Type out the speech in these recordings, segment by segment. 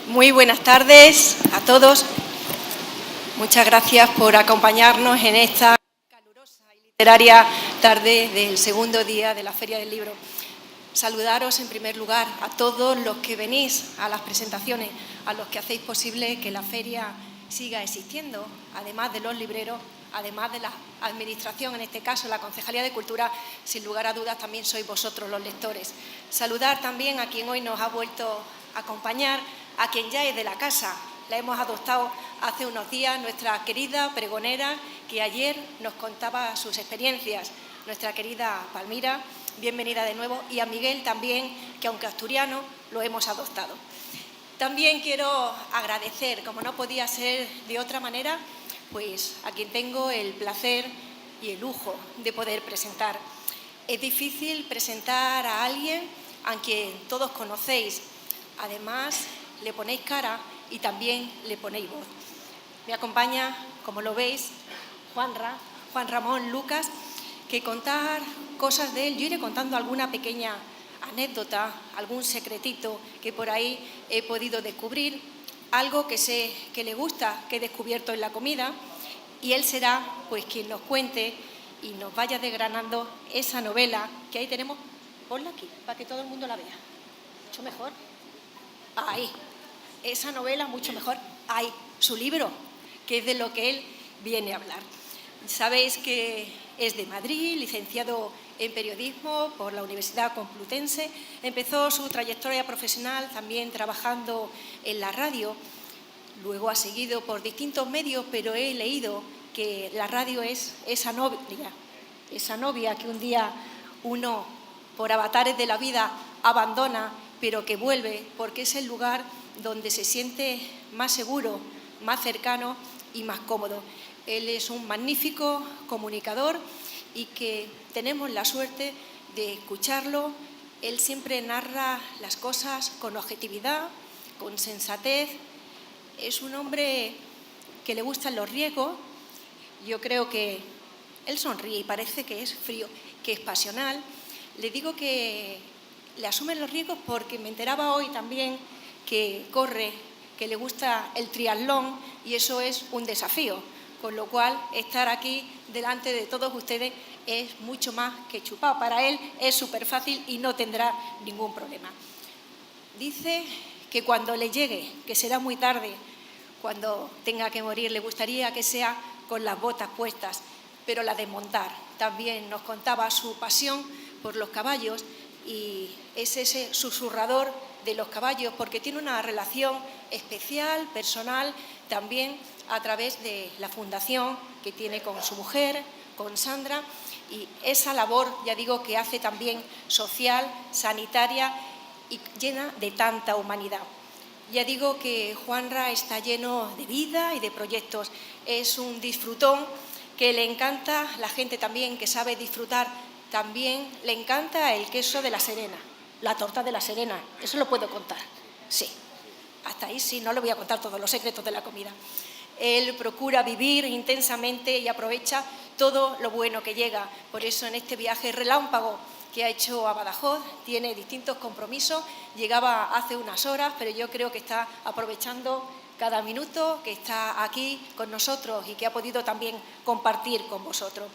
Muy buenas tardes a todos. Muchas gracias por acompañarnos en esta calurosa y literaria tarde del segundo día de la Feria del Libro. Saludaros en primer lugar a todos los que venís a las presentaciones, a los que hacéis posible que la feria siga existiendo, además de los libreros, además de la administración, en este caso la Concejalía de Cultura, sin lugar a dudas también sois vosotros los lectores. Saludar también a quien hoy nos ha vuelto a acompañar, a quien ya es de la casa. La hemos adoptado hace unos días, nuestra querida pregonera, que ayer nos contaba sus experiencias, nuestra querida Palmira, bienvenida de nuevo, y a Miguel también, que aunque asturiano, lo hemos adoptado. También quiero agradecer, como no podía ser de otra manera, pues a quien tengo el placer y el lujo de poder presentar. Es difícil presentar a alguien a quien todos conocéis. Además, le ponéis cara y también le ponéis voz. Me acompaña, como lo veis, Juan Ramón Lucas, que contar cosas de él, yo iré contando alguna pequeña anécdota, algún secretito que por ahí he podido descubrir, algo que sé que le gusta, que he descubierto en la comida, y él será pues quien nos cuente y nos vaya desgranando esa novela que ahí tenemos. Ponla aquí, para que todo el mundo la vea. Mucho mejor. Ahí. Esa novela, mucho mejor. Ahí. Su libro, que es de lo que él viene a hablar. Sabéis que es de Madrid, licenciado en periodismo por la Universidad Complutense. Empezó su trayectoria profesional también trabajando en la radio. Luego ha seguido por distintos medios, pero he leído que la radio es esa novia que un día uno, por avatares de la vida, abandona, pero que vuelve porque es el lugar donde se siente más seguro, más cercano y más cómodo. Él es un magnífico comunicador y que tenemos la suerte de escucharlo. Él siempre narra las cosas con objetividad, con sensatez. Es un hombre que le gustan los riesgos. Yo creo que él sonríe y parece que es frío, que es pasional. Le digo que le asumen los riesgos porque me enteraba hoy también que corre, que le gusta el triatlón y eso es un desafío. Con lo cual, estar aquí delante de todos ustedes es mucho más que chupado. Para él es súper fácil y no tendrá ningún problema. Dice que cuando le llegue, que será muy tarde, cuando tenga que morir, le gustaría que sea con las botas puestas, pero la de montar. También nos contaba su pasión por los caballos y es ese susurrador de los caballos porque tiene una relación especial, personal, también a través de la fundación que tiene con su mujer, con Sandra, y esa labor, ya digo, que hace también social, sanitaria y llena de tanta humanidad. Ya digo que Juanra está lleno de vida y de proyectos. Es un disfrutón que le encanta, la gente también que sabe disfrutar, también le encanta el queso de la Serena, la torta de la Serena, eso lo puedo contar, sí. Hasta ahí sí, no le voy a contar todos los secretos de la comida. Él procura vivir intensamente y aprovecha todo lo bueno que llega. Por eso en este viaje relámpago que ha hecho a Badajoz tiene distintos compromisos. Llegaba hace unas horas, pero yo creo que está aprovechando cada minuto que está aquí con nosotros y que ha podido también compartir con vosotros.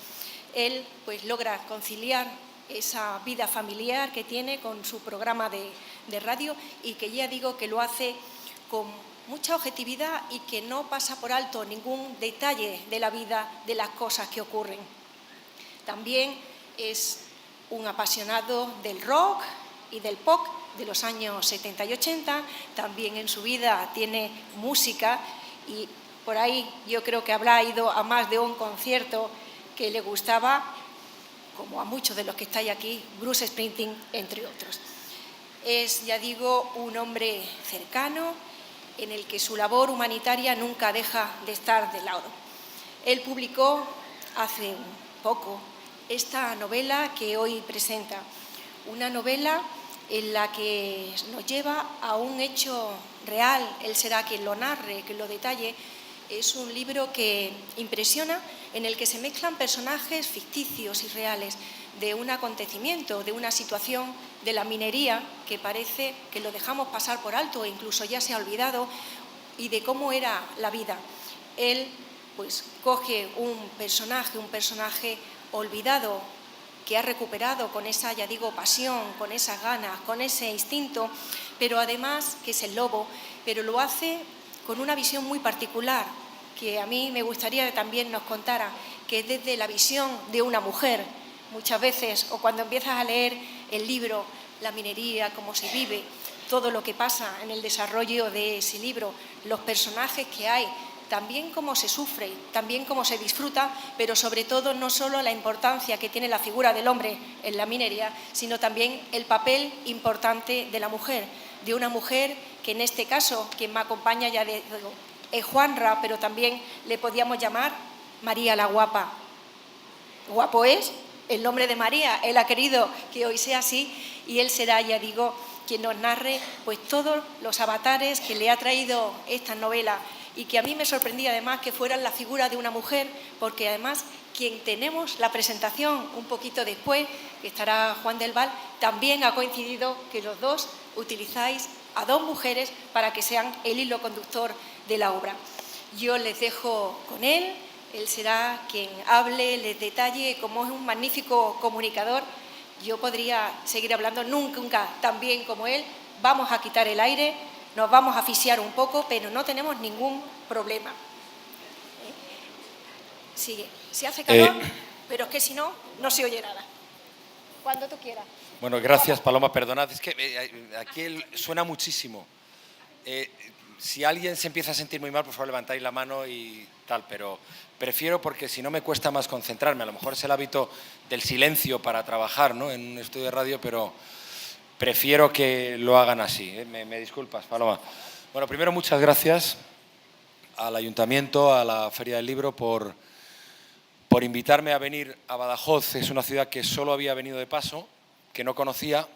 Él pues logra conciliar esa vida familiar que tiene con su programa de radio y que ya digo que lo hace con mucha objetividad y que no pasa por alto ningún detalle de la vida, de las cosas que ocurren. También es un apasionado del rock y del pop de los años 70 y 80. También en su vida tiene música y por ahí yo creo que habrá ido a más de un concierto que le gustaba, como a muchos de los que estáis aquí, Bruce Springsteen, entre otros. Es, ya digo, un hombre cercano en el que su labor humanitaria nunca deja de estar de lado. Él publicó hace poco esta novela que hoy presenta, una novela en la que nos lleva a un hecho real. Él será quien lo narre, quien lo detalle. Es un libro que impresiona, en el que se mezclan personajes ficticios y reales. de un acontecimiento, de una situación de la minería que parece que lo dejamos pasar por alto e incluso ya se ha olvidado, y de cómo era la vida. Él pues coge un personaje olvidado, que ha recuperado con esa, ya digo, pasión, con esas ganas, con ese instinto, pero además, que es el lobo, pero lo hace con una visión muy particular, que a mí me gustaría que también nos contara, que es desde la visión de una mujer. Muchas veces, o cuando empiezas a leer el libro, la minería, cómo se vive, todo lo que pasa en el desarrollo de ese libro, los personajes que hay, también cómo se sufre, también cómo se disfruta, pero sobre todo no solo la importancia que tiene la figura del hombre en la minería, sino también el papel importante de la mujer, de una mujer que en este caso, quien me acompaña ya es Juanra, pero también le podíamos llamar María la Guapa. Guapo es el nombre de María, él ha querido que hoy sea así y él será, ya digo, quien nos narre pues todos los avatares que le ha traído esta novela, y que a mí me sorprendía además que fueran la figura de una mujer, porque además quien tenemos la presentación un poquito después, que estará Juan del Val, también ha coincidido que los dos utilizáis a dos mujeres para que sean el hilo conductor de la obra. Yo les dejo con él será quien hable, les detalle, como es un magnífico comunicador. Yo podría seguir hablando nunca tan bien como él. Vamos a quitar el aire, nos vamos a asfixiar un poco, pero no tenemos ningún problema. Sigue. Se hace calor, pero es que si no, no se oye nada. Cuando tú quieras. Bueno, gracias, Paloma. Perdonad, es que aquí suena muchísimo. Si alguien se empieza a sentir muy mal, por favor, levantáis la mano y tal, pero prefiero, porque si no me cuesta más concentrarme. A lo mejor es el hábito del silencio para trabajar, ¿no?, en un estudio de radio, pero prefiero que lo hagan así. Me disculpas, Paloma. Bueno, primero, muchas gracias al Ayuntamiento, a la Feria del Libro, por invitarme a venir a Badajoz. Es una ciudad que solo había venido de paso, que no conocía,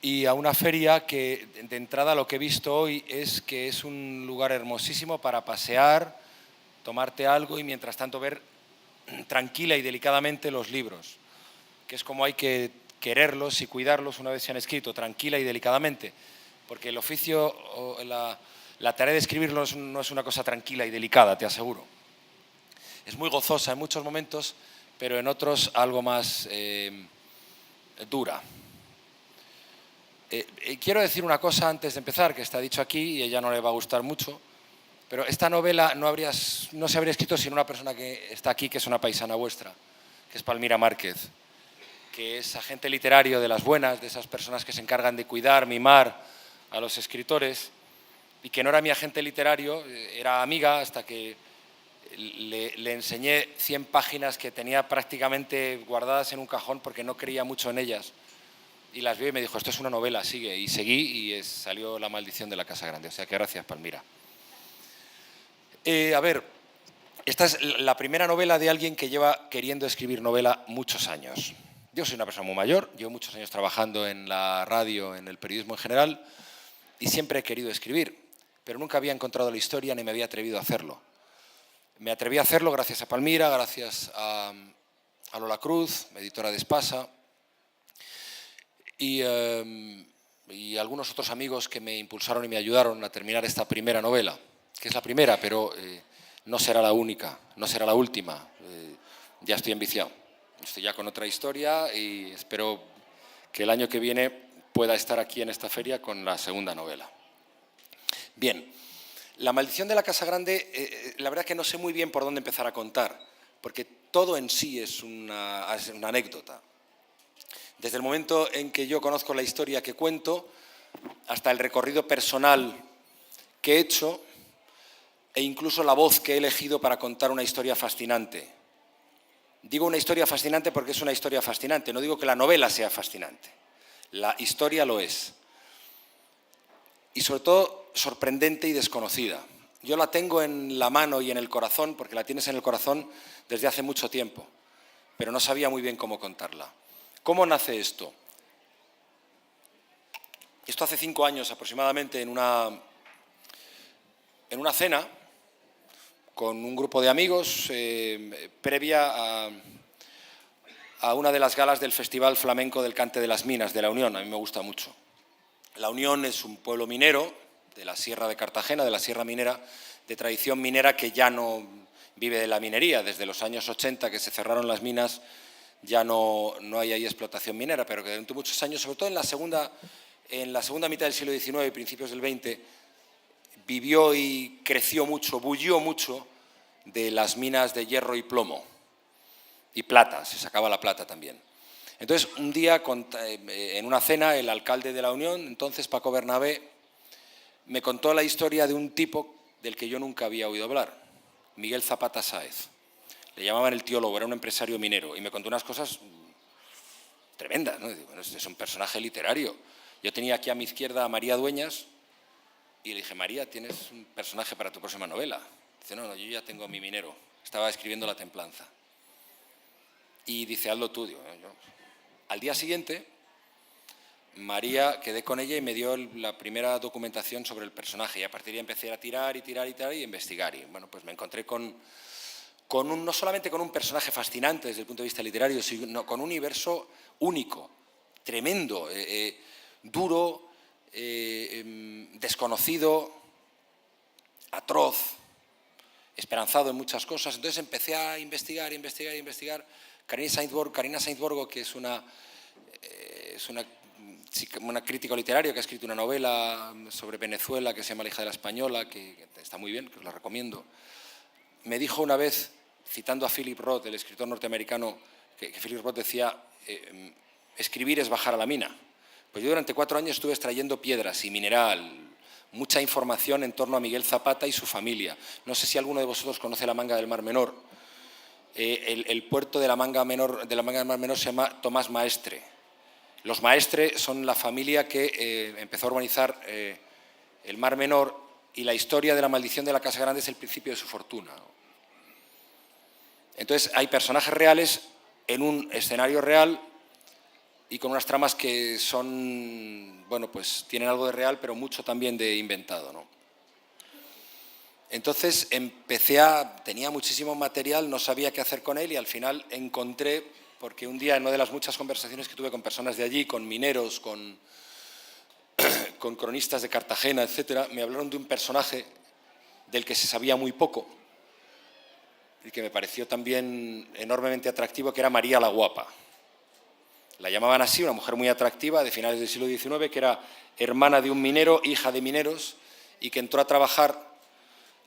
y a una feria que, de entrada, lo que he visto hoy es que es un lugar hermosísimo para pasear, tomarte algo y, mientras tanto, ver tranquila y delicadamente los libros, que es como hay que quererlos y cuidarlos una vez se han escrito, tranquila y delicadamente, porque el oficio, la tarea de escribirlos no es una cosa tranquila y delicada, te aseguro. Es muy gozosa en muchos momentos, pero en otros algo más dura. Quiero decir una cosa antes de empezar, que está dicho aquí y a ella no le va a gustar mucho, pero esta novela no se habría escrito sin una persona que está aquí, que es una paisana vuestra, que es Palmira Márquez, que es agente literario de las buenas, de esas personas que se encargan de cuidar, mimar a los escritores, y que no era mi agente literario, era amiga, hasta que le enseñé 100 páginas que tenía prácticamente guardadas en un cajón porque no creía mucho en ellas. Y las vio y me dijo, esto es una novela, sigue. Y seguí y salió La maldición de la Casa Grande. O sea que gracias, Palmira. A ver, esta es la primera novela de alguien que lleva queriendo escribir novela muchos años. Yo soy una persona muy mayor, llevo muchos años trabajando en la radio, en el periodismo en general, y siempre he querido escribir, pero nunca había encontrado la historia ni me había atrevido a hacerlo. Me atreví a hacerlo gracias a Palmira, gracias a Lola Cruz, editora de Espasa, y algunos otros amigos que me impulsaron y me ayudaron a terminar esta primera novela, que es la primera, pero no será la única, no será la última. Ya estoy enviciado, estoy ya con otra historia y espero que el año que viene pueda estar aquí en esta feria con la segunda novela. Bien, La maldición de la Casa Grande, la verdad que no sé muy bien por dónde empezar a contar, porque todo en sí es una anécdota. Desde el momento en que yo conozco la historia que cuento, hasta el recorrido personal que he hecho, e incluso la voz que he elegido para contar una historia fascinante. Digo una historia fascinante porque es una historia fascinante, no digo que la novela sea fascinante. La historia lo es. Y sobre todo sorprendente y desconocida. Yo la tengo en la mano y en el corazón, porque la tienes en el corazón desde hace mucho tiempo, pero no sabía muy bien cómo contarla. ¿Cómo nace esto? Esto hace 5 años aproximadamente, en una cena con un grupo de amigos, previa a una de las galas del Festival Flamenco del Cante de las Minas de La Unión. A mí me gusta mucho. La Unión es un pueblo minero de la Sierra de Cartagena, de la Sierra Minera, de tradición minera, que ya no vive de la minería. Desde los años 80, que se cerraron las minas, ya no hay ahí explotación minera, pero que durante muchos años, sobre todo en la segunda mitad del siglo XIX y principios del XX, vivió y creció mucho, bullió mucho de las minas de hierro y plomo y plata, se sacaba la plata también. Entonces, un día, en una cena, el alcalde de La Unión, entonces Paco Bernabé, me contó la historia de un tipo del que yo nunca había oído hablar, Miguel Zapata Sáez. Le llamaban el tío Lobo, era un empresario minero, y me contó unas cosas tremendas, ¿no? Digo, bueno, este es un personaje literario. Yo tenía aquí a mi izquierda a María Dueñas, y le dije, María, ¿tienes un personaje para tu próxima novela? Dice, no, yo ya tengo a mi minero. Estaba escribiendo La Templanza. Y dice, hazlo tú. Digo, yo. Al día siguiente, María, quedé con ella y me dio la primera documentación sobre el personaje. Y a partir de ahí empecé a tirar y investigar. Y bueno, pues me encontré no solamente con un personaje fascinante desde el punto de vista literario, sino con un universo único, tremendo, duro, desconocido, atroz, esperanzado en muchas cosas. Entonces empecé a investigar. Carina Sainz-Borgo, que es una crítica literaria que ha escrito una novela sobre Venezuela que se llama La hija de la española, que está muy bien, que os la recomiendo, me dijo una vez, citando a Philip Roth, el escritor norteamericano, que Philip Roth decía, escribir es bajar a la mina. Pues yo durante 4 años estuve extrayendo piedras y mineral, mucha información en torno a Miguel Zapata y su familia. No sé si alguno de vosotros conoce la Manga del Mar Menor. El puerto de la Manga del Mar Menor se llama Tomás Maestre. Los Maestre son la familia que empezó a urbanizar el Mar Menor, y la historia de la maldición de la Casa Grande es el principio de su fortuna. Entonces hay personajes reales en un escenario real y con unas tramas que son, bueno, pues tienen algo de real, pero mucho también de inventado, ¿no? Entonces tenía muchísimo material, no sabía qué hacer con él, y al final encontré, porque un día en una de las muchas conversaciones que tuve con personas de allí, con mineros, con cronistas de Cartagena, etcétera, me hablaron de un personaje del que se sabía muy poco y que me pareció también enormemente atractivo, que era María la Guapa. La llamaban así, una mujer muy atractiva de finales del siglo XIX, que era hermana de un minero, hija de mineros, y que entró a trabajar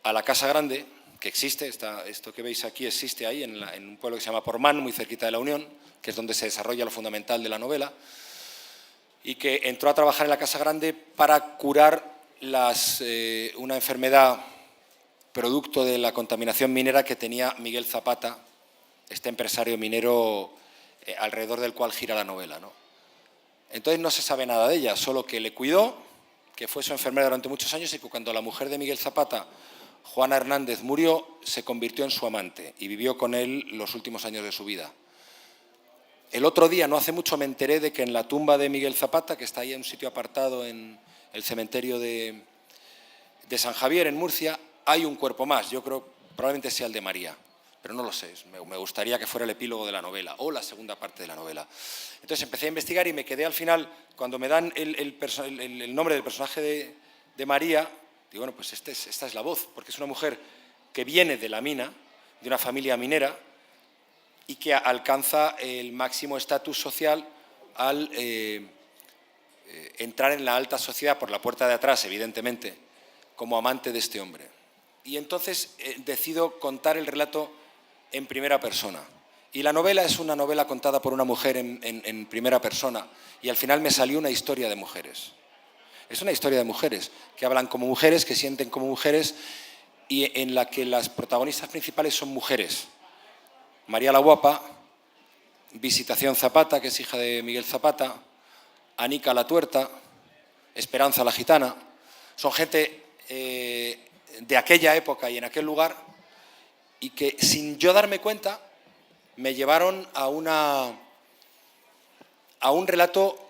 a la Casa Grande, que existe, esto que veis aquí existe ahí, en un pueblo que se llama Portmán, muy cerquita de La Unión, que es donde se desarrolla lo fundamental de la novela, y que entró a trabajar en la Casa Grande para curar una enfermedad producto de la contaminación minera que tenía Miguel Zapata, este empresario minero alrededor del cual gira la novela, ¿no? Entonces no se sabe nada de ella, solo que le cuidó, que fue su enfermera durante muchos años, y que cuando la mujer de Miguel Zapata, Juana Hernández, murió, se convirtió en su amante y vivió con él los últimos años de su vida. El otro día, no hace mucho, me enteré de que en la tumba de Miguel Zapata, que está ahí en un sitio apartado en el cementerio de San Javier, en Murcia, hay un cuerpo más. Yo creo probablemente sea el de María, pero no lo sé. Me gustaría que fuera el epílogo de la novela o la segunda parte de la novela. Entonces empecé a investigar y me quedé al final, cuando me dan el nombre del personaje de María, digo, bueno, pues esta es la voz, porque es una mujer que viene de la mina, de una familia minera, y que alcanza el máximo estatus social al entrar en la alta sociedad por la puerta de atrás, evidentemente, como amante de este hombre. Y entonces decido contar el relato en primera persona. Y la novela es una novela contada por una mujer en primera persona, y al final me salió una historia de mujeres. Es una historia de mujeres que hablan como mujeres, que sienten como mujeres, y en la que las protagonistas principales son mujeres. María la Guapa, Visitación Zapata, que es hija de Miguel Zapata, Anica la Tuerta, Esperanza la Gitana. Son gente de aquella época y en aquel lugar, y que sin yo darme cuenta me llevaron a un relato,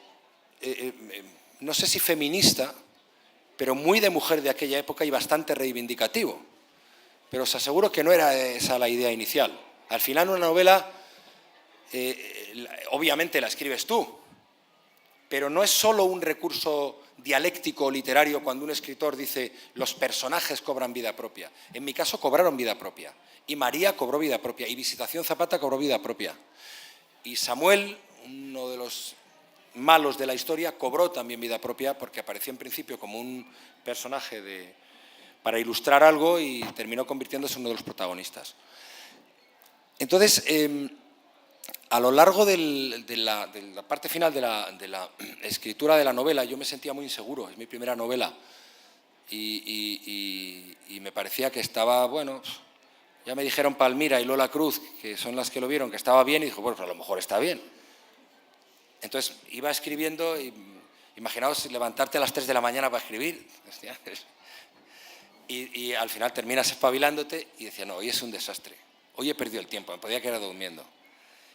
no sé si feminista, pero muy de mujer de aquella época y bastante reivindicativo. Pero os aseguro que no era esa la idea inicial. Al final, una novela obviamente la escribes tú, pero no es solo un recurso dialéctico o literario cuando un escritor dice los personajes cobran vida propia. En mi caso cobraron vida propia, y María cobró vida propia, y Visitación Zapata cobró vida propia. Y Samuel, uno de los malos de la historia, cobró también vida propia porque apareció en principio como un personaje para ilustrar algo y terminó convirtiéndose en uno de los protagonistas. Entonces, a lo largo de la parte final de la escritura de la novela, yo me sentía muy inseguro. Es mi primera novela y me parecía que estaba, bueno, ya me dijeron Palmira y Lola Cruz, que son las que lo vieron, que estaba bien, y dijo, bueno, pues a lo mejor está bien. Entonces iba escribiendo y imaginaos levantarte a las 3 de la mañana para escribir. Y al final terminas espabilándote y decía, no, hoy es un desastre. Hoy he perdido el tiempo, me podía quedar durmiendo.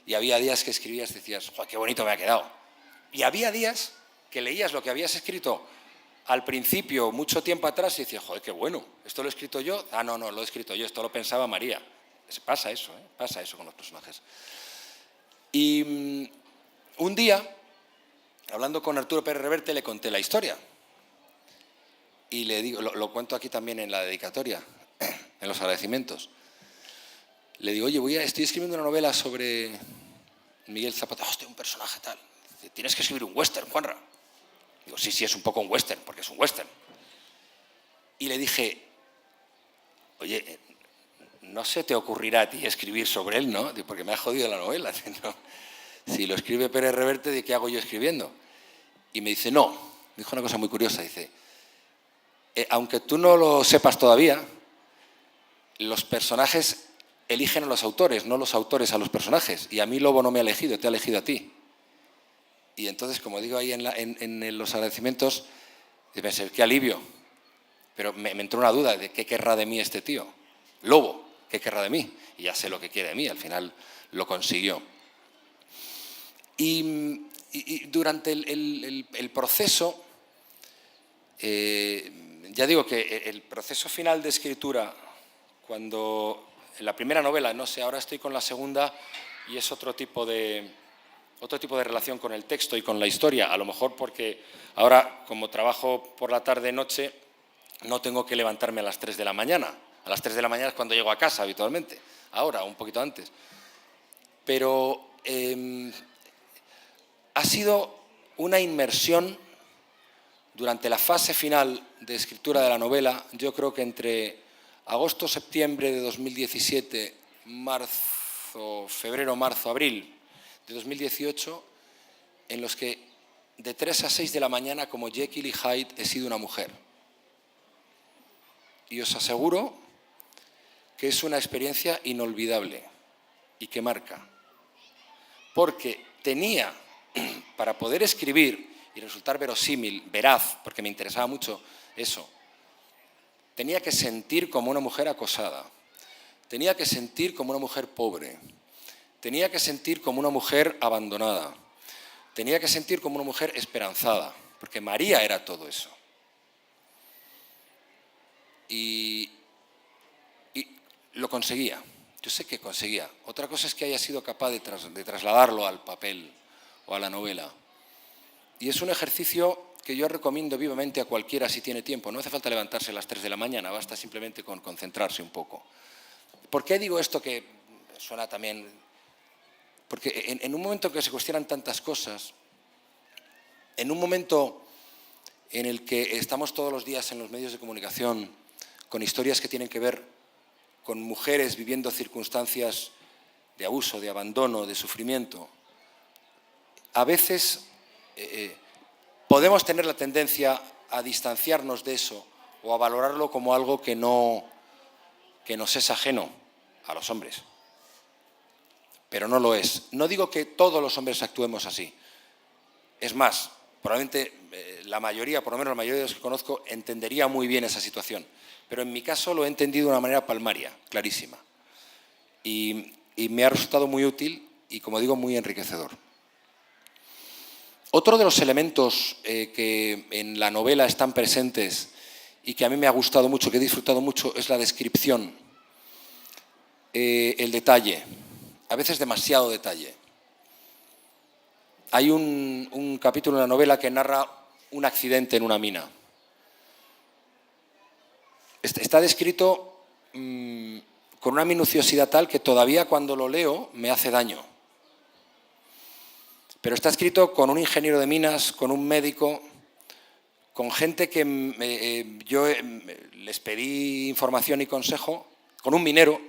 Y había días que escribías y decías, ¡joder, qué bonito me ha quedado! Y había días que leías lo que habías escrito al principio, mucho tiempo atrás, y decías, joder, qué bueno, ¿esto lo he escrito yo? Ah, no, no, lo he escrito yo, esto lo pensaba María. Pasa eso con los personajes. Y un día, hablando con Arturo Pérez Reverte, le conté la historia. Y le digo, lo cuento aquí también en la dedicatoria, en los agradecimientos. Le digo, oye, estoy escribiendo una novela sobre Miguel Zapata. Hostia, un personaje tal. Dice, tienes que escribir un western, Juanra. Digo, sí, es un poco un western, porque es un western. Y le dije, oye, no se te ocurrirá a ti escribir sobre él, ¿no? Digo, porque me ha jodido la novela. ¿No? Si lo escribe Pérez Reverte, ¿de qué hago yo escribiendo? Y me dice, no. Me dijo una cosa muy curiosa. Dice, aunque tú no lo sepas todavía, los personajes eligen a los autores, no los autores a los personajes. Y a mí Lobo no me ha elegido, te ha elegido a ti. Y entonces, como digo ahí en los agradecimientos, pensé, qué alivio. Pero me entró una duda de qué querrá de mí este tío. Lobo, ¿qué querrá de mí? Y ya sé lo que quiere de mí, al final lo consiguió. Y durante el proceso, ya digo que el proceso final de escritura, cuando en la primera novela, no sé, ahora estoy con la segunda y es otro tipo de relación con el texto y con la historia, a lo mejor porque ahora, como trabajo por la tarde-noche, no tengo que levantarme a las 3 de la mañana. A las 3 de la mañana es cuando llego a casa habitualmente, ahora, un poquito antes. Pero ha sido una inmersión durante la fase final de escritura de la novela, yo creo que entre agosto-septiembre de 2017, febrero, marzo, abril de 2018, en los que de 3 a 6 de la mañana, como Jekyll y Hyde, he sido una mujer. Y os aseguro que es una experiencia inolvidable y que marca. Porque tenía, para poder escribir y resultar verosímil, veraz, porque me interesaba mucho eso, tenía que sentir como una mujer acosada, tenía que sentir como una mujer pobre, tenía que sentir como una mujer abandonada, tenía que sentir como una mujer esperanzada, porque María era todo eso. Y lo conseguía, yo sé que conseguía. Otra cosa es que haya sido capaz de trasladarlo al papel o a la novela. Y es un ejercicio que yo recomiendo vivamente a cualquiera si tiene tiempo. No hace falta levantarse a las 3 de la mañana, basta simplemente con concentrarse un poco. ¿Por qué digo esto que suena también? Porque en un momento en que se cuestionan tantas cosas, en un momento en el que estamos todos los días en los medios de comunicación con historias que tienen que ver con mujeres viviendo circunstancias de abuso, de abandono, de sufrimiento, a veces podemos tener la tendencia a distanciarnos de eso o a valorarlo como algo que nos es ajeno a los hombres. Pero no lo es. No digo que todos los hombres actuemos así. Es más, probablemente la mayoría, por lo menos la mayoría de los que conozco, entendería muy bien esa situación. Pero en mi caso lo he entendido de una manera palmaria, clarísima. Y me ha resultado muy útil y, como digo, muy enriquecedor. Otro de los elementos que en la novela están presentes y que a mí me ha gustado mucho, que he disfrutado mucho, es la descripción, el detalle, a veces demasiado detalle. hay un capítulo en la novela que narra un accidente en una mina. Está descrito con una minuciosidad tal que todavía cuando lo leo me hace daño. Pero está escrito con un ingeniero de minas, con un médico, con gente que yo les pedí información y consejo, con un minero,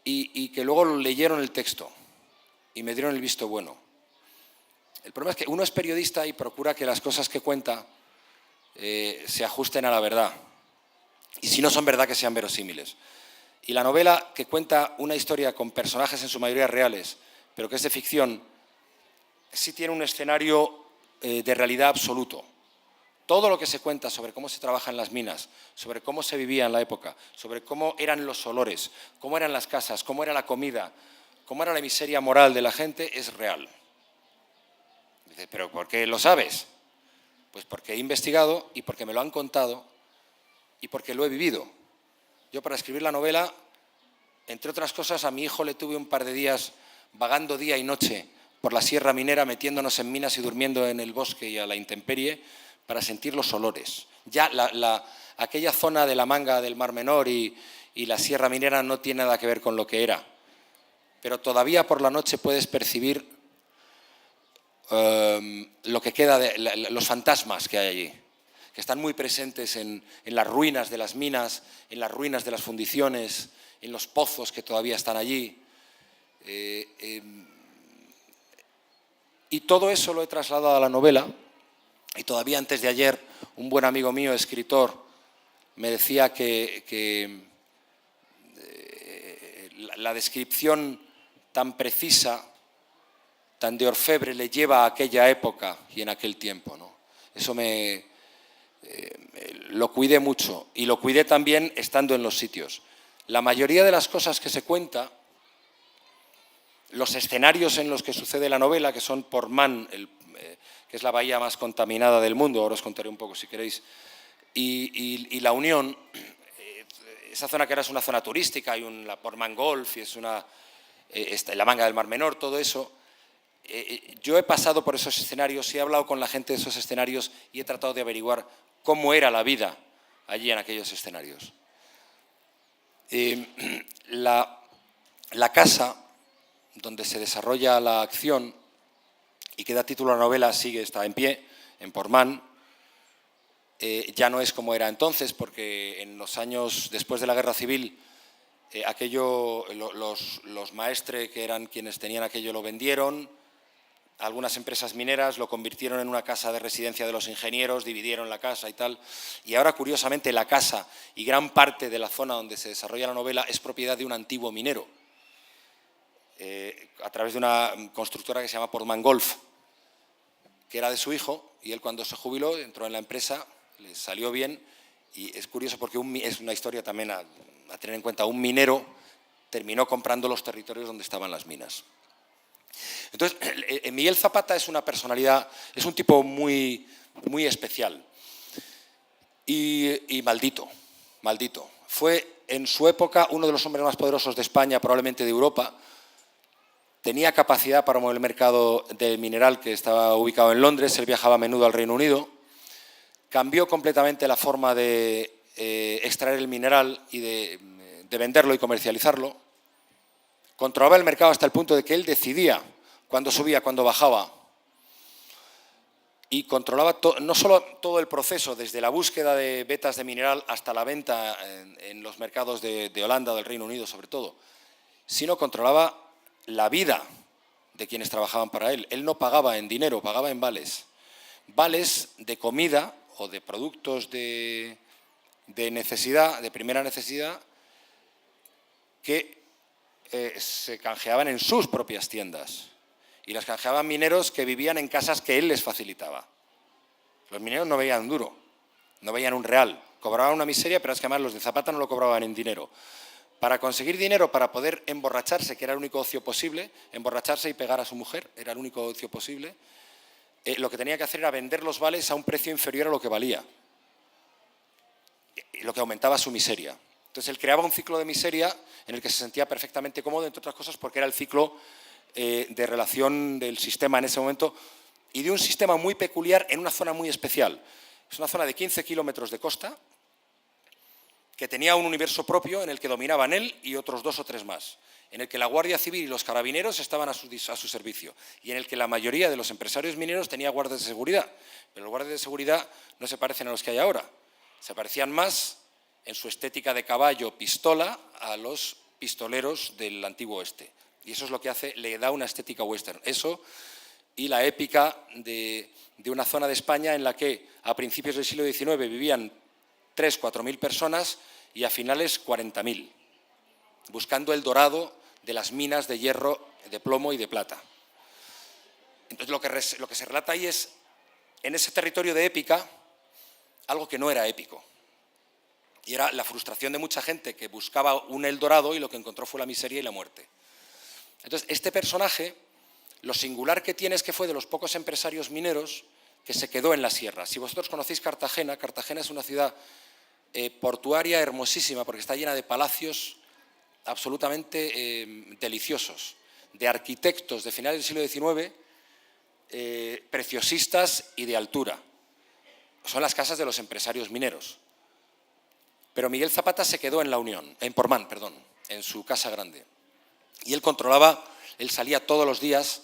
y que luego leyeron el texto y me dieron el visto bueno. El problema es que uno es periodista y procura que las cosas que cuenta se ajusten a la verdad. Y si no son verdad, que sean verosímiles. Y la novela, que cuenta una historia con personajes en su mayoría reales, pero que es de ficción, sí tiene un escenario de realidad absoluto. Todo lo que se cuenta sobre cómo se trabaja en las minas, sobre cómo se vivía en la época, sobre cómo eran los olores, cómo eran las casas, cómo era la comida, cómo era la miseria moral de la gente, es real. Dice, ¿pero por qué lo sabes? Pues porque he investigado y porque me lo han contado y porque lo he vivido. Yo, para escribir la novela, entre otras cosas, a mi hijo le tuve un par de días vagando día y noche por la sierra minera, metiéndonos en minas y durmiendo en el bosque y a la intemperie para sentir los olores. Ya aquella zona de la Manga del Mar Menor y la sierra minera no tiene nada que ver con lo que era. Pero todavía por la noche puedes percibir lo que queda los fantasmas que hay allí, que están muy presentes en las ruinas de las minas, en las ruinas de las fundiciones, en los pozos que todavía están allí. Y todo eso lo he trasladado a la novela, y todavía antes de ayer un buen amigo mío, escritor, me decía que la descripción tan precisa, tan de orfebre, le lleva a aquella época y en aquel tiempo, ¿no? Eso lo cuidé mucho, y lo cuidé también estando en los sitios. La mayoría de las cosas que se cuenta, los escenarios en los que sucede la novela, que son Portmán, que es la bahía más contaminada del mundo, ahora os contaré un poco si queréis, y La Unión, esa zona que ahora es una zona turística, hay la Portmán Golf, y es la Manga del Mar Menor, todo eso. Yo he pasado por esos escenarios y he hablado con la gente de esos escenarios y he tratado de averiguar cómo era la vida allí en aquellos escenarios. La casa donde se desarrolla la acción y que da título a la novela está en pie, en Portmán. Ya no es como era entonces, porque en los años después de la Guerra Civil, los maestres, que eran quienes tenían aquello, lo vendieron. Algunas empresas mineras lo convirtieron en una casa de residencia de los ingenieros, dividieron la casa y tal. Y ahora, curiosamente, la casa y gran parte de la zona donde se desarrolla la novela es propiedad de un antiguo minero, a través de una constructora que se llama Portmán Golf, que era de su hijo, y él, cuando se jubiló, entró en la empresa, le salió bien. Y es curioso porque es una historia también a tener en cuenta. Un minero terminó comprando los territorios donde estaban las minas. Entonces, Miguel Zapata es una personalidad, es un tipo muy, muy especial y maldito. Fue en su época uno de los hombres más poderosos de España, probablemente de Europa. Tenía capacidad para mover el mercado del mineral, que estaba ubicado en Londres. Él viajaba a menudo al Reino Unido. Cambió completamente la forma de extraer el mineral y de venderlo y comercializarlo. Controlaba el mercado hasta el punto de que él decidía cuándo subía, cuándo bajaba. Y controlaba no solo todo el proceso, desde la búsqueda de vetas de mineral hasta la venta en los mercados de Holanda, del Reino Unido sobre todo, sino controlaba la vida de quienes trabajaban para él. Él no pagaba en dinero, pagaba en vales. Vales de comida o de productos de necesidad, de primera necesidad, que se canjeaban en sus propias tiendas. Y las canjeaban mineros que vivían en casas que él les facilitaba. Los mineros no veían un duro, no veían un real. Cobraban una miseria, pero es que además los de Zapata no lo cobraban en dinero. Para conseguir dinero, para poder emborracharse, que era el único ocio posible, emborracharse y pegar a su mujer, era el único ocio posible, lo que tenía que hacer era vender los vales a un precio inferior a lo que valía, lo que aumentaba su miseria. Entonces él creaba un ciclo de miseria en el que se sentía perfectamente cómodo, entre otras cosas porque era el ciclo de relación del sistema en ese momento y de un sistema muy peculiar en una zona muy especial. Es una zona de 15 kilómetros de costa que tenía un universo propio en el que dominaban él y otros 2 o 3 más, en el que la Guardia Civil y los carabineros estaban a su servicio y en el que la mayoría de los empresarios mineros tenía guardias de seguridad. Pero los guardias de seguridad no se parecen a los que hay ahora. Se parecían más en su estética de caballo-pistola a los pistoleros del antiguo oeste. Y eso es lo que le da una estética western. Eso y la épica de una zona de España en la que a principios del siglo XIX vivían 3.000 o 4.000 personas y a finales 40.000, buscando el dorado de las minas de hierro, de plomo y de plata. Entonces lo que se relata ahí es, en ese territorio de épica, algo que no era épico. Y era la frustración de mucha gente que buscaba un Eldorado y lo que encontró fue la miseria y la muerte. Entonces, este personaje, lo singular que tiene es que fue de los pocos empresarios mineros que se quedó en la sierra. Si vosotros conocéis Cartagena, Cartagena es una ciudad portuaria hermosísima porque está llena de palacios absolutamente deliciosos, de arquitectos de finales del siglo XIX, preciosistas y de altura. Son las casas de los empresarios mineros. Pero Miguel Zapata se quedó en La Unión, en Portmán, perdón, en su casa grande. Y él salía todos los días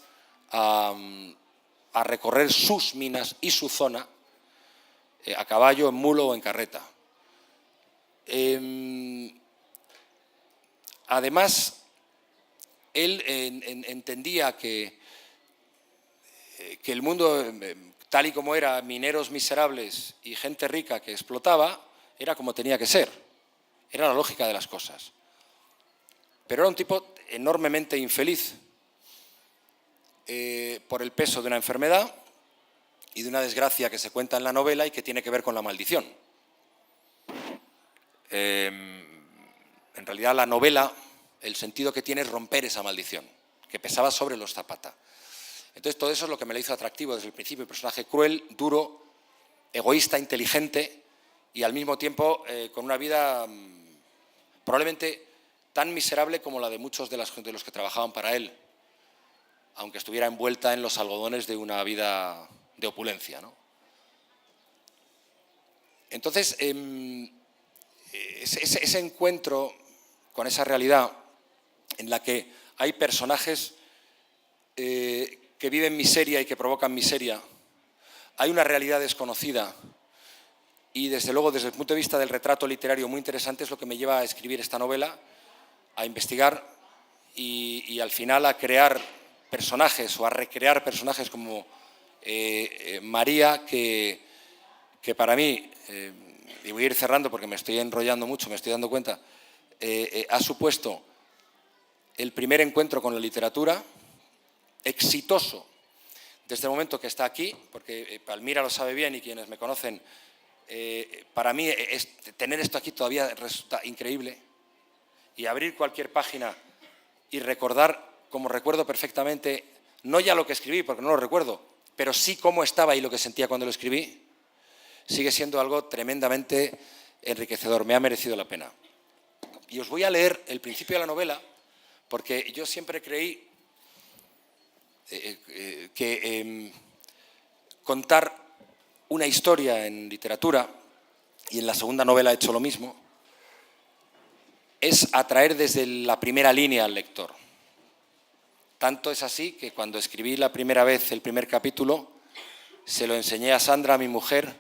a recorrer sus minas y su zona, a caballo, en mulo o en carreta. Además, él entendía que el mundo, tal y como era, mineros miserables y gente rica que explotaba, era como tenía que ser. Era la lógica de las cosas. Pero era un tipo enormemente infeliz por el peso de una enfermedad y de una desgracia que se cuenta en la novela y que tiene que ver con la maldición. En realidad la novela, el sentido que tiene es romper esa maldición, que pesaba sobre los Zapata. Entonces todo eso es lo que me lo hizo atractivo desde el principio, un personaje cruel, duro, egoísta, inteligente y al mismo tiempo con una vida probablemente tan miserable como la de muchos de los que trabajaban para él, aunque estuviera envuelta en los algodones de una vida de opulencia, ¿no? Entonces, ese encuentro con esa realidad en la que hay personajes que viven miseria y que provocan miseria, hay una realidad desconocida y, desde luego, desde el punto de vista del retrato literario muy interesante, es lo que me lleva a escribir esta novela, a investigar y al final a crear personajes o a recrear personajes como María, que para mí, y voy a ir cerrando porque me estoy enrollando mucho, me estoy dando cuenta, ha supuesto el primer encuentro con la literatura, exitoso desde el momento que está aquí, porque Palmira lo sabe bien y quienes me conocen, para mí tener esto aquí todavía resulta increíble y abrir cualquier página y recordar, como recuerdo perfectamente, no ya lo que escribí, porque no lo recuerdo, pero sí cómo estaba y lo que sentía cuando lo escribí, sigue siendo algo tremendamente enriquecedor, me ha merecido la pena. Y os voy a leer el principio de la novela, porque yo siempre creí que contar una historia en literatura, y en la segunda novela he hecho lo mismo, es atraer desde la primera línea al lector. Tanto es así que cuando escribí la primera vez el primer capítulo, se lo enseñé a Sandra, mi mujer,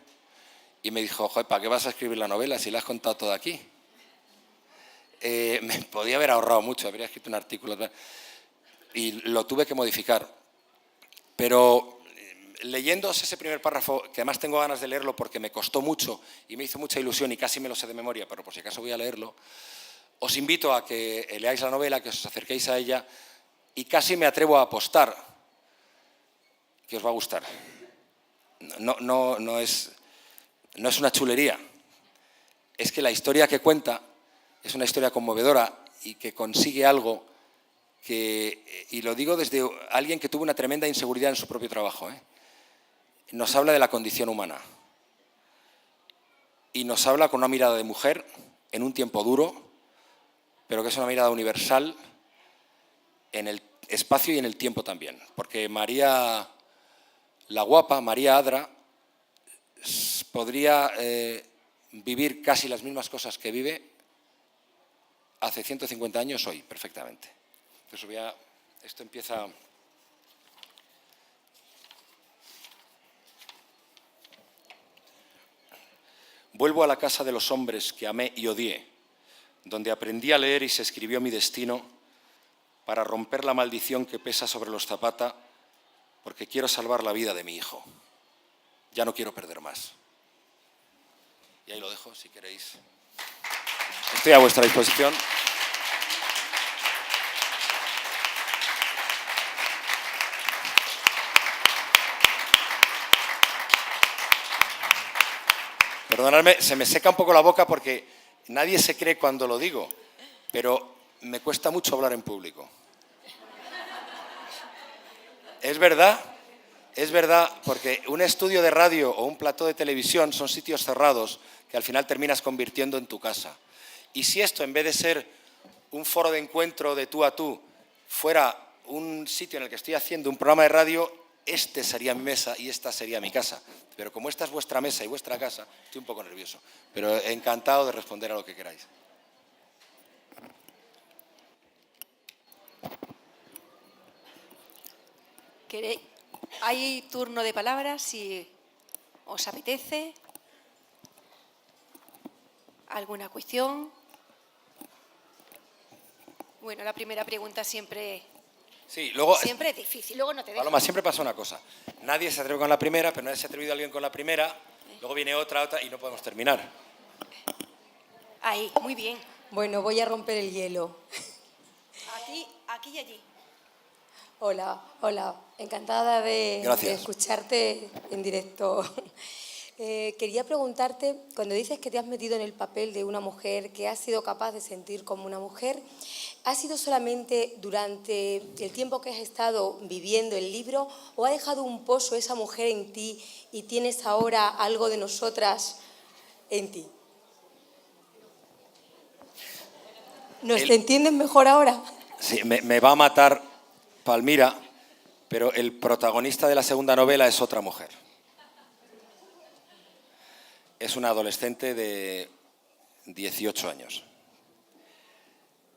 y me dijo: joder, ¿para qué vas a escribir la novela si la has contado toda aquí? Me podía haber ahorrado mucho, habría escrito un artículo y lo tuve que modificar. Pero leyendo ese primer párrafo, que además tengo ganas de leerlo porque me costó mucho y me hizo mucha ilusión y casi me lo sé de memoria, pero por si acaso voy a leerlo, os invito a que leáis la novela, que os acerquéis a ella y casi me atrevo a apostar que os va a gustar. No es una chulería, es que la historia que cuenta es una historia conmovedora y que consigue algo que, y lo digo desde alguien que tuvo una tremenda inseguridad en su propio trabajo, nos habla de la condición humana y nos habla con una mirada de mujer en un tiempo duro, pero que es una mirada universal en espacio y en el tiempo también, porque María la Guapa, María Adra, podría vivir casi las mismas cosas que vive hace 150 años hoy, perfectamente. Entonces esto empieza... Vuelvo a la casa de los hombres que amé y odié, donde aprendí a leer y se escribió mi destino para romper la maldición que pesa sobre los Zapata, porque quiero salvar la vida de mi hijo. Ya no quiero perder más. Y ahí lo dejo, si queréis. Estoy a vuestra disposición. Perdonadme, se me seca un poco la boca porque nadie se cree cuando lo digo, pero me cuesta mucho hablar en público. Es verdad, porque un estudio de radio o un plató de televisión son sitios cerrados que al final terminas convirtiendo en tu casa. Y si esto, en vez de ser un foro de encuentro de tú a tú, fuera un sitio en el que estoy haciendo un programa de radio, este sería mi mesa y esta sería mi casa. Pero como esta es vuestra mesa y vuestra casa, estoy un poco nervioso. Pero encantado de responder a lo que queráis. ¿Hay turno de palabras si os apetece? ¿Alguna cuestión? Bueno, la primera pregunta siempre... Sí, luego, siempre es difícil, luego no te dejo. Paloma, siempre pasa una cosa. Nadie se atreve con la primera, pero nadie se ha atrevido alguien con la primera, luego viene otra y no podemos terminar. Ahí, muy bien. Bueno, voy a romper el hielo. Aquí y allí. Hola. Encantada de escucharte en directo. Quería preguntarte, cuando dices que te has metido en el papel de una mujer, que has sido capaz de sentir como una mujer, ¿ha sido solamente durante el tiempo que has estado viviendo el libro o ha dejado un pozo esa mujer en ti y tienes ahora algo de nosotras en ti? ¿Te entiendes mejor ahora? Sí, me va a matar Palmira, pero el protagonista de la segunda novela es otra mujer. Es una adolescente de 18 años.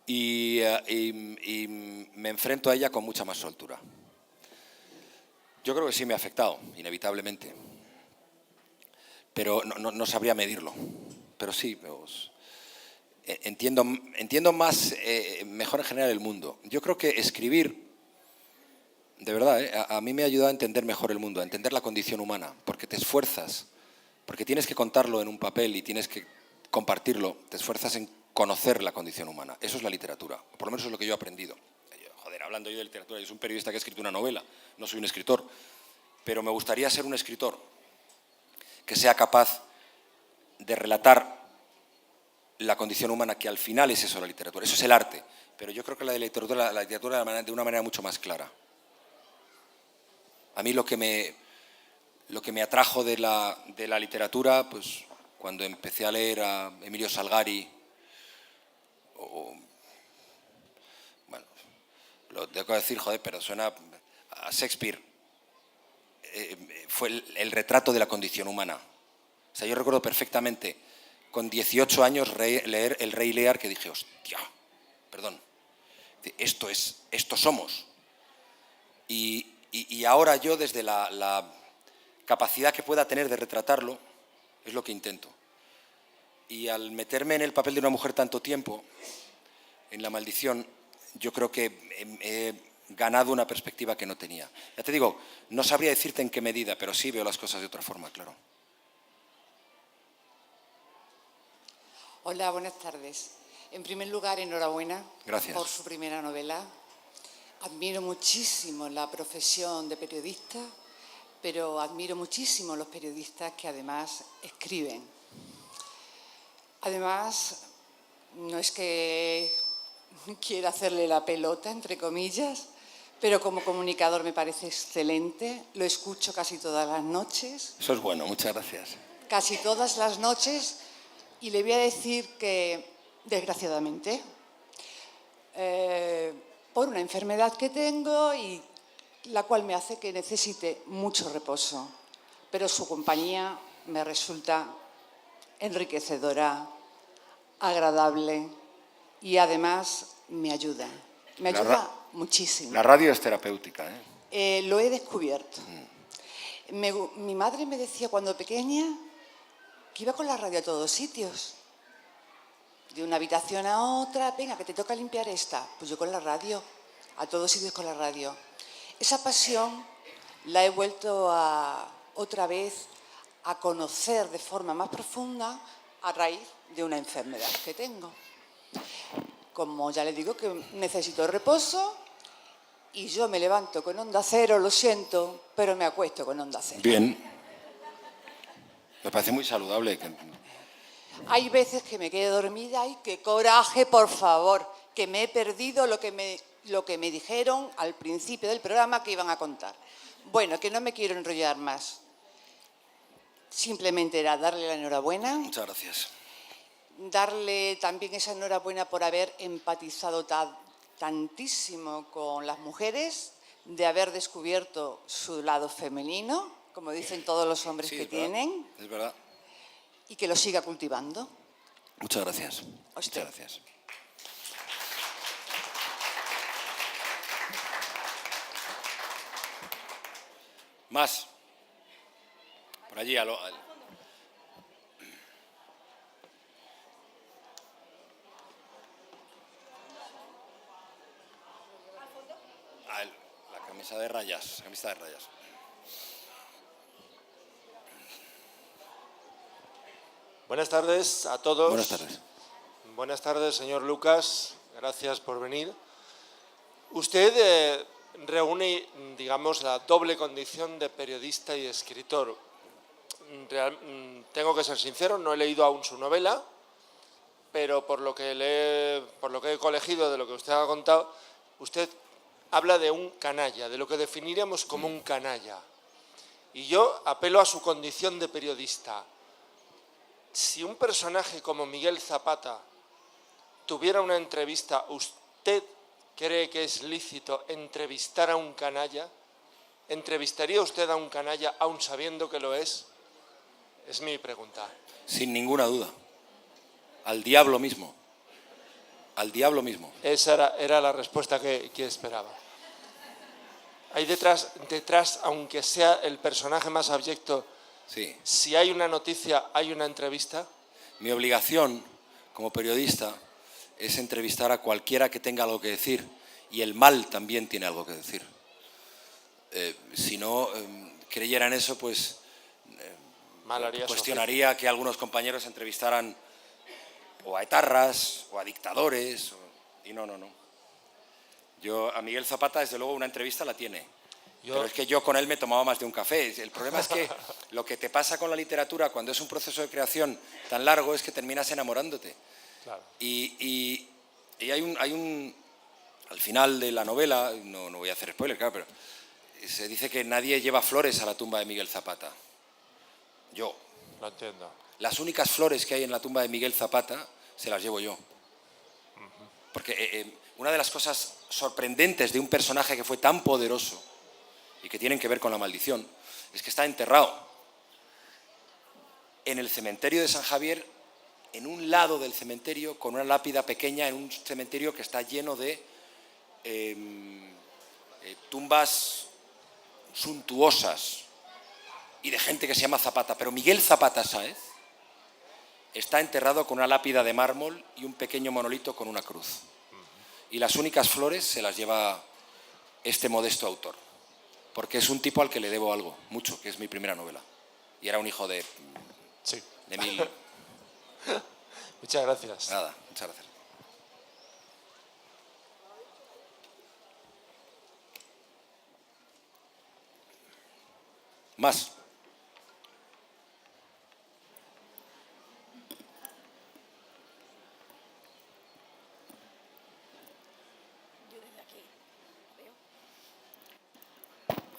Y me enfrento a ella con mucha más soltura. Yo creo que sí me ha afectado, inevitablemente. Pero no sabría medirlo. Pero sí, entiendo más, mejor en general el mundo. Yo creo que escribir, de verdad, a mí me ha ayudado a entender mejor el mundo, a entender la condición humana, porque te esfuerzas, porque tienes que contarlo en un papel y tienes que compartirlo, te esfuerzas en conocer la condición humana. Eso es la literatura, por lo menos es lo que yo he aprendido. Joder, hablando yo de literatura, yo soy un periodista que ha escrito una novela, no soy un escritor, pero me gustaría ser un escritor que sea capaz de relatar la condición humana, que al final es eso la literatura, eso es el arte, pero yo creo que la literatura de una manera mucho más clara. A mí lo que me atrajo de la literatura, pues cuando empecé a leer a Emilio Salgari, bueno, lo tengo que decir, joder, pero suena a Shakespeare, fue el retrato de la condición humana. O sea, yo recuerdo perfectamente, con 18 años, leer El Rey Lear, que dije, hostia, perdón, esto somos. Y ahora yo, desde la capacidad que pueda tener de retratarlo, es lo que intento. Y al meterme en el papel de una mujer tanto tiempo, en La Maldición, yo creo que he ganado una perspectiva que no tenía. Ya te digo, no sabría decirte en qué medida, pero sí veo las cosas de otra forma, claro. Hola, buenas tardes. En primer lugar, enhorabuena. Gracias. Por su primera novela. Admiro muchísimo la profesión de periodista, pero admiro muchísimo los periodistas que además escriben. Además, no es que quiera hacerle la pelota, entre comillas, pero como comunicador me parece excelente. Lo escucho casi todas las noches. Eso es bueno, muchas gracias. Casi todas las noches. Y le voy a decir que, desgraciadamente, por una enfermedad que tengo y la cual me hace que necesite mucho reposo. Pero su compañía me resulta enriquecedora, agradable y además me ayuda. Me ayuda muchísimo. La radio es terapéutica, ¿eh? Lo he descubierto. Mi madre me decía cuando pequeña que iba con la radio a todos sitios. De una habitación a otra, venga, que te toca limpiar esta. Pues yo con la radio, a todos sitios con la radio. Esa pasión la he vuelto otra vez a conocer de forma más profunda a raíz de una enfermedad que tengo. Como ya le digo que necesito reposo y yo me levanto con Onda Cero, lo siento, pero me acuesto con Onda Cero. Bien. Me parece muy saludable. Hay veces que me quedo dormida y qué coraje, por favor, que me he perdido lo que me dijeron al principio del programa que iban a contar. Bueno, que no me quiero enrollar más. Simplemente era darle la enhorabuena. Muchas gracias. Darle también esa enhorabuena por haber empatizado tantísimo con las mujeres, de haber descubierto su lado femenino, como dicen todos los hombres que tienen. Es verdad. Y que lo siga cultivando. Muchas gracias. Muchas gracias. Más. Por allí, la camisa de rayas. Buenas tardes a todos. Buenas tardes. Buenas tardes, señor Lucas. Gracias por venir. Usted reúne, digamos, la doble condición de periodista y escritor. Tengo que ser sincero, no he leído aún su novela, pero por lo que he colegido de lo que usted ha contado, usted habla de un canalla, de lo que definiríamos como un canalla. Y yo apelo a su condición de periodista. Si un personaje como Miguel Zapata tuviera una entrevista, ¿usted cree que es lícito entrevistar a un canalla? ¿Entrevistaría usted a un canalla aun sabiendo que lo es? Es mi pregunta. Sin ninguna duda. Al diablo mismo. Al diablo mismo. Esa era la respuesta que esperaba. Hay detrás, aunque sea el personaje más abyecto, sí. Si hay una noticia, hay una entrevista. Mi obligación como periodista es entrevistar a cualquiera que tenga algo que decir, y el mal también tiene algo que decir. Si no creyera en eso, pues cuestionaría que algunos compañeros entrevistaran o a etarras o a dictadores, y no. Yo a Miguel Zapata, desde luego, una entrevista la tiene. Pero es que yo con él me tomaba más de un café. El problema es que lo que te pasa con la literatura cuando es un proceso de creación tan largo es que terminas enamorándote. Claro. Y hay un... Al final de la novela, no voy a hacer spoiler, claro, pero se dice que nadie lleva flores a la tumba de Miguel Zapata. Yo. Lo entiendo. Las únicas flores que hay en la tumba de Miguel Zapata se las llevo yo. Porque una de las cosas sorprendentes de un personaje que fue tan poderoso y que tienen que ver con la maldición, es que está enterrado en el cementerio de San Javier, en un lado del cementerio, con una lápida pequeña, en un cementerio que está lleno de tumbas suntuosas y de gente que se llama Zapata. Pero Miguel Zapata Sáez está enterrado con una lápida de mármol y un pequeño monolito con una cruz. Y las únicas flores se las lleva este modesto autor. Porque es un tipo al que le debo algo, mucho, que es mi primera novela. Y era un hijo de mil. Muchas gracias. Nada, muchas gracias. Más.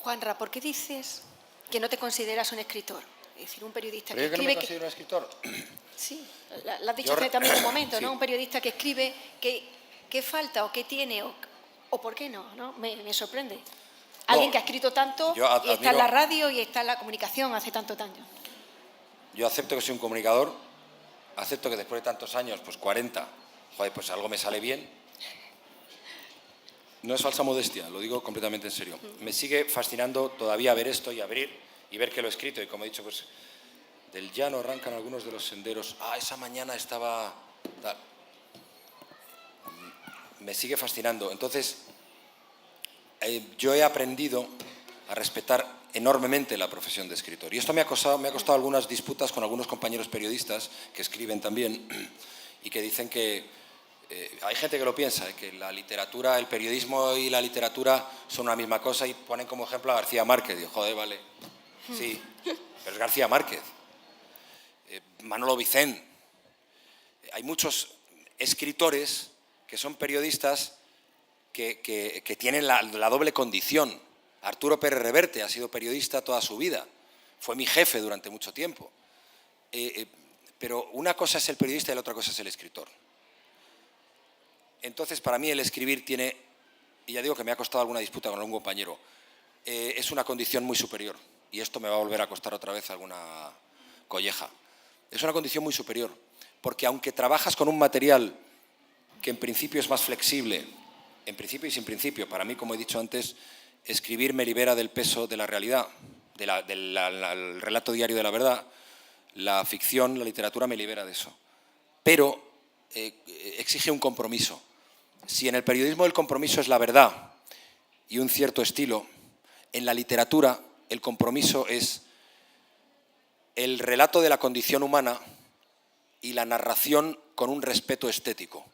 Juanra, ¿por qué dices que no te consideras un escritor? Es decir, un periodista que ¿Pero escribe... que no me considero un escritor? Sí, lo has dicho hace también un momento, ¿no? Un periodista que escribe, ¿qué falta o qué tiene? ¿O por qué no? ¿No? Me sorprende. Alguien que ha escrito tanto y admiro, está en la radio y está en la comunicación hace tantos años. Yo acepto que soy un comunicador, acepto que después de tantos años, pues 40, joder, pues algo me sale bien. No es falsa modestia, lo digo completamente en serio. Me sigue fascinando todavía ver esto y abrir y ver que lo he escrito. Y como he dicho, pues del llano arrancan algunos de los senderos. Esa mañana estaba tal. Me sigue fascinando. Entonces, yo he aprendido a respetar enormemente la profesión de escritor. Y esto me ha costado algunas disputas con algunos compañeros periodistas que escriben también y que dicen que hay gente que lo piensa, que la literatura, el periodismo y la literatura son una misma cosa y ponen como ejemplo a García Márquez. Digo, joder, vale, sí, pero es García Márquez. Manolo Vicent. Hay muchos escritores que son periodistas que tienen la doble condición. Arturo Pérez Reverte ha sido periodista toda su vida. Fue mi jefe durante mucho tiempo. Pero una cosa es el periodista y la otra cosa es el escritor. Entonces, para mí el escribir tiene, y ya digo que me ha costado alguna disputa con algún compañero, es una condición muy superior. Y esto me va a volver a costar otra vez alguna colleja. Es una condición muy superior, porque aunque trabajas con un material que en principio es más flexible, en principio y sin principio, para mí, como he dicho antes, escribir me libera del peso de la realidad, del relato diario de la verdad. La ficción, la literatura me libera de eso. Pero exige un compromiso. Si en el periodismo el compromiso es la verdad y un cierto estilo, en la literatura el compromiso es el relato de la condición humana y la narración con un respeto estético.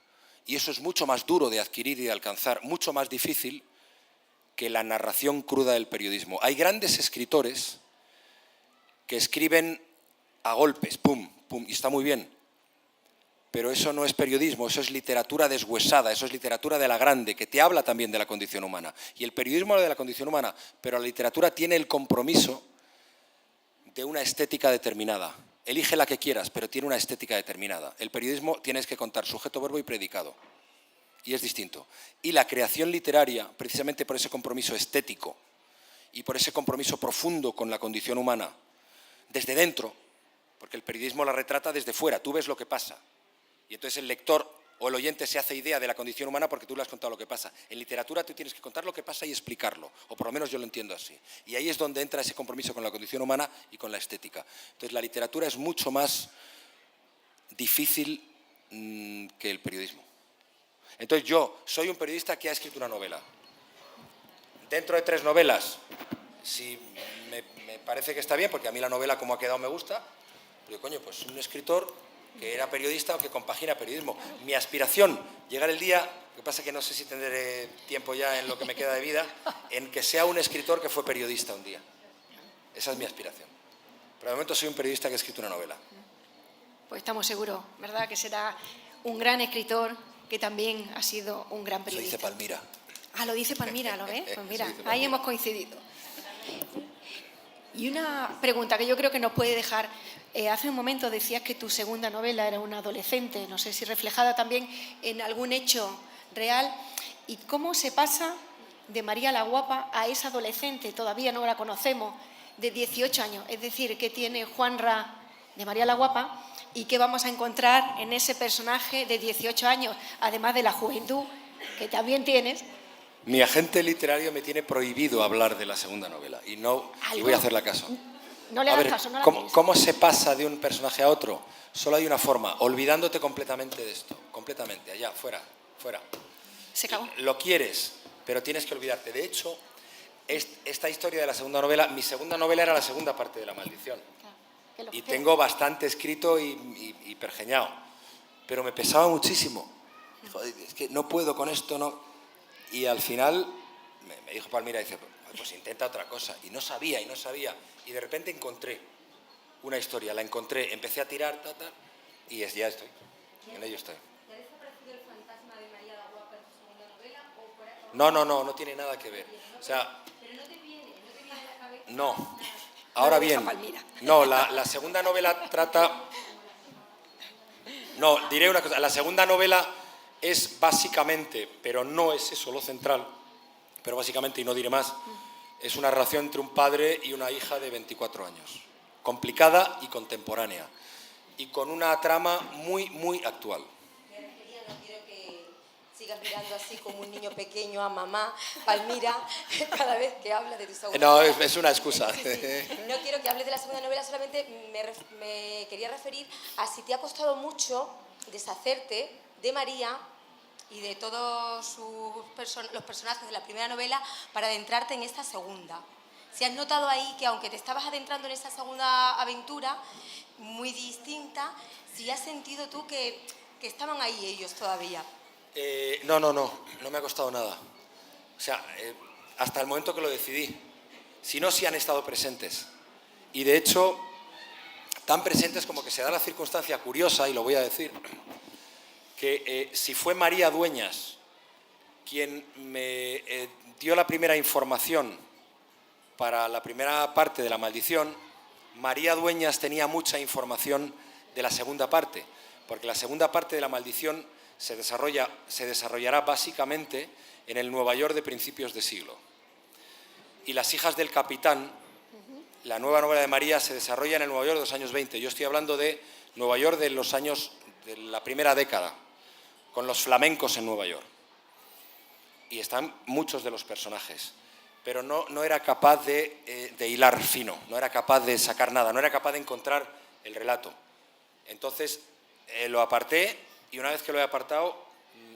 Y eso es mucho más duro de adquirir y de alcanzar, mucho más difícil que la narración cruda del periodismo. Hay grandes escritores que escriben a golpes, pum, pum, y está muy bien. Pero eso no es periodismo, eso es literatura deshuesada, eso es literatura de la grande, que te habla también de la condición humana. Y el periodismo habla de la condición humana, pero la literatura tiene el compromiso de una estética determinada. Elige la que quieras, pero tiene una estética determinada. El periodismo tienes que contar sujeto, verbo y predicado. Y es distinto. Y la creación literaria, precisamente por ese compromiso estético y por ese compromiso profundo con la condición humana, desde dentro, porque el periodismo la retrata desde fuera, tú ves lo que pasa. Y entonces el lector o el oyente se hace idea de la condición humana porque tú le has contado lo que pasa. En literatura tú tienes que contar lo que pasa y explicarlo, o por lo menos yo lo entiendo así. Y ahí es donde entra ese compromiso con la condición humana y con la estética. Entonces la literatura es mucho más difícil que el periodismo. Entonces yo soy un periodista que ha escrito una novela. Dentro de 3 novelas, si me parece que está bien, porque a mí la novela como ha quedado me gusta, pero coño, pues un escritor que era periodista o que compagina periodismo. Mi aspiración, llegar el día, lo que pasa es que no sé si tendré tiempo ya en lo que me queda de vida, en que sea un escritor que fue periodista un día. Esa es mi aspiración. Pero de momento soy un periodista que ha escrito una novela. Pues estamos seguros, ¿verdad?, que será un gran escritor que también ha sido un gran periodista. Lo dice Palmira. Lo dice Palmira, ¿lo ves? Pues mira, ahí hemos coincidido. Y una pregunta que yo creo que nos puede dejar. Hace un momento decías que tu segunda novela era una adolescente, no sé si reflejada también en algún hecho real. ¿Y cómo se pasa de María la Guapa a esa adolescente, todavía no la conocemos, de 18 años? Es decir, ¿qué tiene Juanra de María la Guapa y qué vamos a encontrar en ese personaje de 18 años, además de la juventud que también tienes? Mi agente literario me tiene prohibido hablar de la segunda novela y voy a hacerle caso. No le hagas caso, no la pienses. ¿Cómo se pasa de un personaje a otro? Solo hay una forma, olvidándote completamente de esto, completamente, allá, fuera. Se acabó. Lo quieres, pero tienes que olvidarte. De hecho, esta historia de la segunda novela, mi segunda novela era la segunda parte de La Maldición. Y tengo bastante escrito y pergeñado, pero me pesaba muchísimo. Joder, es que no puedo con esto, no. Y al final me dijo Palmira, dice, pues intenta otra cosa. Y no sabía. Y de repente encontré una historia, la encontré, empecé a tirar, y ya estoy, en ello estoy. ¿Te ha desaparecido el fantasma de María la Guapa en tu segunda novela? No tiene nada que ver. O sea, ¿Pero no te viene a la cabeza? No. Ahora bien, no, la segunda novela trata... No, diré una cosa, la segunda novela es básicamente, pero no es eso lo central, pero básicamente, y no diré más, es una relación entre un padre y una hija de 24 años, complicada y contemporánea, y con una trama muy, muy actual. No quiero que sigas mirando así como un niño pequeño a mamá, Palmira, cada vez que habla de tu segunda novela. No, es una excusa. Sí. No quiero que hables de la segunda novela, solamente me quería referir a si te ha costado mucho deshacerte de María y de todos los personajes de la primera novela para adentrarte en esta segunda. Si has notado ahí que aunque te estabas adentrando en esta segunda aventura, muy distinta, si has sentido tú que estaban ahí ellos todavía. No me ha costado nada. O sea, hasta el momento que lo decidí. Si no, sí han estado presentes. Y de hecho, tan presentes como que se da la circunstancia curiosa, y lo voy a decir, que si fue María Dueñas quien me dio la primera información para la primera parte de La Maldición, María Dueñas tenía mucha información de la segunda parte, porque la segunda parte de La Maldición se desarrollará básicamente en el Nueva York de principios de siglo. Y Las hijas del capitán, la nueva novela de María, se desarrolla en el Nueva York de los años 20. Yo estoy hablando de Nueva York de los años de la primera década, con los flamencos en Nueva York. Y están muchos de los personajes, pero no era capaz de hilar fino, no era capaz de sacar nada, no era capaz de encontrar el relato. Entonces lo aparté, y una vez que lo he apartado,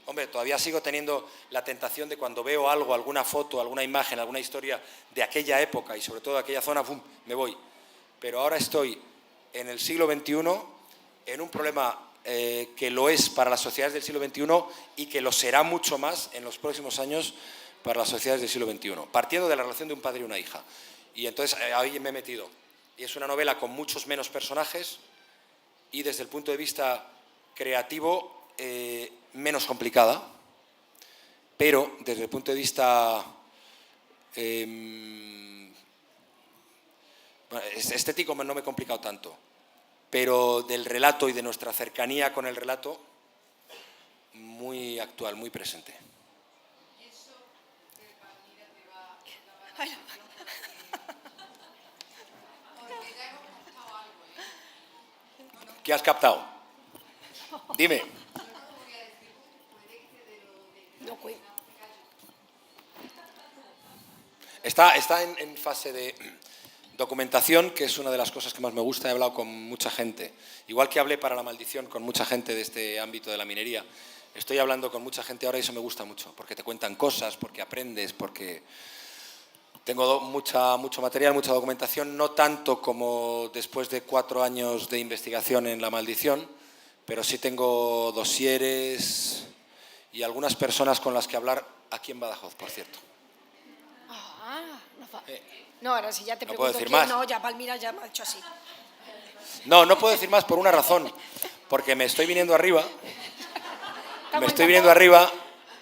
hombre, todavía sigo teniendo la tentación de cuando veo algo, alguna foto, alguna imagen, alguna historia de aquella época y sobre todo de aquella zona, ¡pum!, me voy. Pero ahora estoy en el siglo XXI, en un problema que lo es para las sociedades del siglo XXI y que lo será mucho más en los próximos años para las sociedades del siglo XXI, partiendo de la relación de un padre y una hija. Y entonces ahí me he metido. Y es una novela con muchos menos personajes y desde el punto de vista creativo menos complicada, pero desde el punto de vista estético no me he complicado tanto, pero del relato y de nuestra cercanía con el relato, muy actual, muy presente. ¿Qué has captado? Dime. Está en fase de documentación, que es una de las cosas que más me gusta. He hablado con mucha gente, igual que hablé para La Maldición con mucha gente de este ámbito de la minería. Estoy hablando con mucha gente ahora y eso me gusta mucho, porque te cuentan cosas, porque aprendes, porque tengo mucho material, mucha documentación, no tanto como después de 4 años de investigación en La Maldición, pero sí tengo dosieres y algunas personas con las que hablar aquí en Badajoz, por cierto. No, ahora sí ya te pregunto. ¿No puedo decir más? No, ya Palmira ya me ha dicho así. No puedo decir más por una razón, porque me estoy viniendo arriba.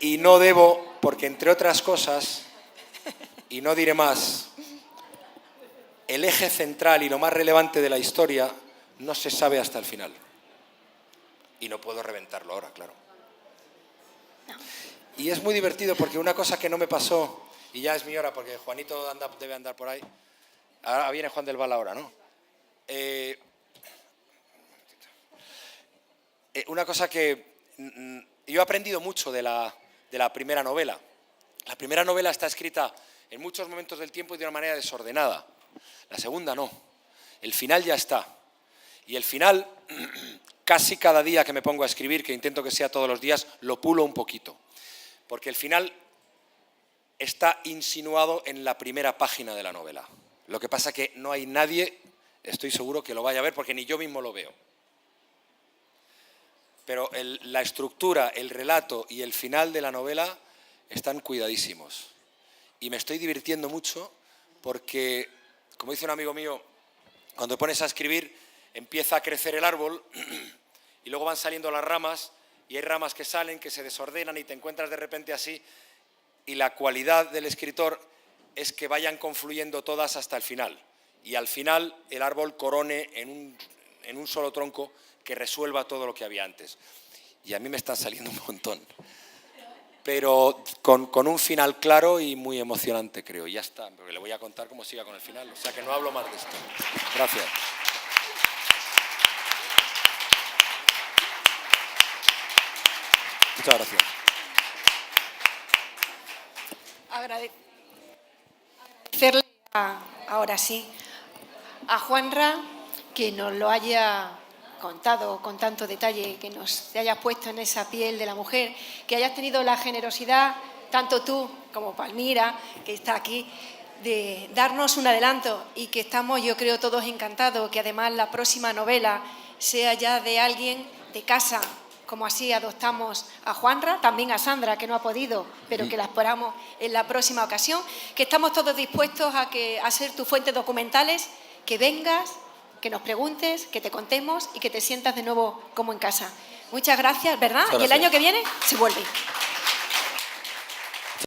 Y no debo, porque entre otras cosas, y no diré más, el eje central y lo más relevante de la historia no se sabe hasta el final. Y no puedo reventarlo ahora, claro. Y es muy divertido porque una cosa que no me pasó, y ya es mi hora porque Juanito debe andar por ahí. Ahora viene Juan del Val ahora, ¿no? Una cosa que yo he aprendido mucho de la primera novela. La primera novela está escrita en muchos momentos del tiempo y de una manera desordenada. La segunda no. El final ya está. Y el final, casi cada día que me pongo a escribir, que intento que sea todos los días, lo pulo un poquito. Porque el final está insinuado en la primera página de la novela. Lo que pasa que no hay nadie, estoy seguro, que lo vaya a ver, porque ni yo mismo lo veo. Pero la estructura, el relato y el final de la novela están cuidadísimos. Y me estoy divirtiendo mucho porque, como dice un amigo mío, cuando te pones a escribir empieza a crecer el árbol y luego van saliendo las ramas y hay ramas que salen, que se desordenan y te encuentras de repente así. Y la cualidad del escritor es que vayan confluyendo todas hasta el final. Y al final el árbol corone en un solo tronco que resuelva todo lo que había antes. y a mí me están saliendo un montón. Pero con un final claro y muy emocionante, creo. Y ya está, porque le voy a contar cómo siga con el final. O sea que no hablo más de esto. Gracias. Muchas gracias. Agradecerle ahora sí a Juanra que nos lo haya contado con tanto detalle, que nos te hayas puesto en esa piel de la mujer, que hayas tenido la generosidad, tanto tú como Palmira, que está aquí, de darnos un adelanto y que estamos, yo creo, todos encantados, que además la próxima novela sea ya de alguien de casa, como así adoptamos a Juanra, también a Sandra, que no ha podido, pero que la esperamos en la próxima ocasión, que estamos todos dispuestos a ser tus fuentes documentales, que vengas, que nos preguntes, que te contemos y que te sientas de nuevo como en casa. Muchas gracias, ¿verdad? Y el año que viene se vuelve.